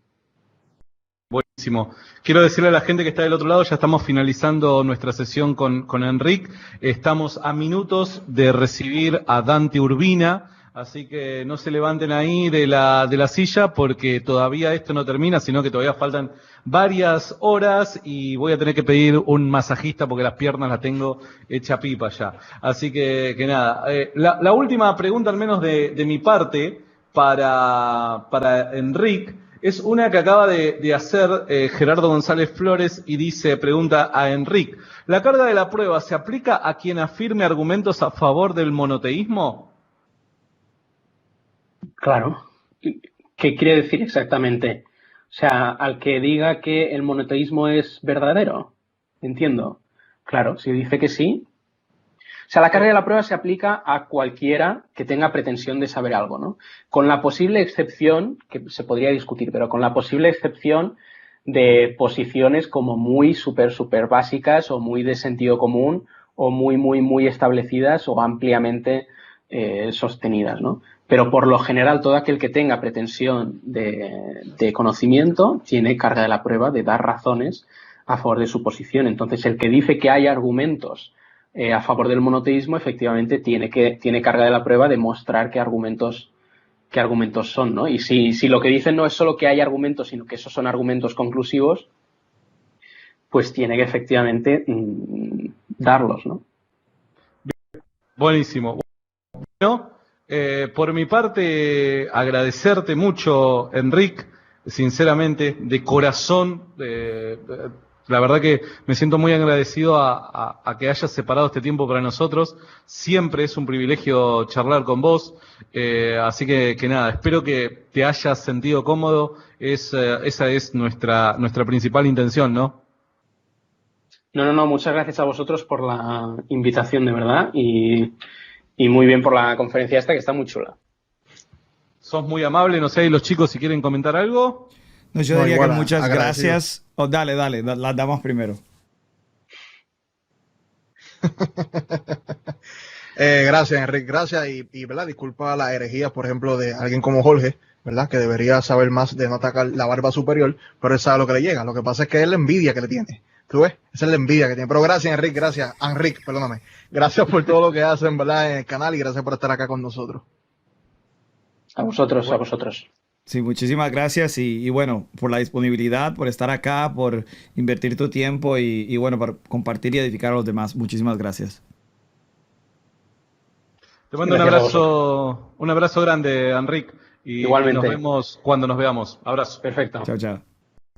Buenísimo. Quiero decirle a la gente que está del otro lado, ya estamos finalizando nuestra sesión con Enric. Estamos a minutos de recibir a Dante Urbina, así que no se levanten ahí de la silla porque todavía esto no termina, sino que todavía faltan varias horas y voy a tener que pedir un masajista porque las piernas las tengo hecha pipa ya. Así que nada, la última pregunta al menos de mi parte para Enric es una que acaba de hacer Gerardo González Flores y pregunta a Enric, ¿la carga de la prueba se aplica a quien afirme argumentos a favor del monoteísmo? Claro. ¿Qué quiere decir exactamente? O sea, al que diga que el monoteísmo es verdadero. Entiendo. Claro, si dice que sí. O sea, la carga de la prueba se aplica a cualquiera que tenga pretensión de saber algo, ¿no? Con la posible excepción, que se podría discutir, pero con la posible excepción de posiciones como muy súper básicas o muy de sentido común o muy establecidas o ampliamente sostenidas, ¿no? Pero por lo general todo aquel que tenga pretensión de conocimiento tiene carga de la prueba de dar razones a favor de su posición. Entonces, el que dice que hay argumentos a favor del monoteísmo, efectivamente tiene carga de la prueba de mostrar qué argumentos son, ¿no? Y si lo que dicen no es solo que hay argumentos, sino que esos son argumentos conclusivos, pues tiene que efectivamente darlos, ¿no? Buenísimo. Bueno, por mi parte, agradecerte mucho, Enric, sinceramente, de corazón. La verdad que me siento muy agradecido a que hayas separado este tiempo para nosotros. Siempre es un privilegio charlar con vos. Así que nada, espero que te hayas sentido cómodo. Esa es nuestra principal intención, ¿no? No, muchas gracias a vosotros por la invitación, de verdad. Y muy bien por la conferencia esta, que está muy chula. Sos muy amable. No sé, los chicos, si quieren comentar algo. No, yo diría que muchas gracias. Oh, dale, las damos primero. Gracias, Enrique, gracias. Y ¿verdad? Disculpa la herejía, por ejemplo, de alguien como Jorge, ¿verdad? Que debería saber más de no atacar la barba superior, pero él sabe lo que le llega. Lo que pasa es que es la envidia que le tiene. ¿Tú ves? Esa es la envidia que tiene. Pero gracias, Enrique, perdóname. Gracias por todo lo que hacen, ¿verdad? En el canal y gracias por estar acá con nosotros. A vosotros. Sí, muchísimas gracias y bueno, por la disponibilidad, por estar acá, por invertir tu tiempo y bueno, por compartir y edificar a los demás. Muchísimas gracias. Te mando un abrazo grande, Enric. Y igualmente. Nos vemos cuando nos veamos. Abrazo. Perfecto. Chao.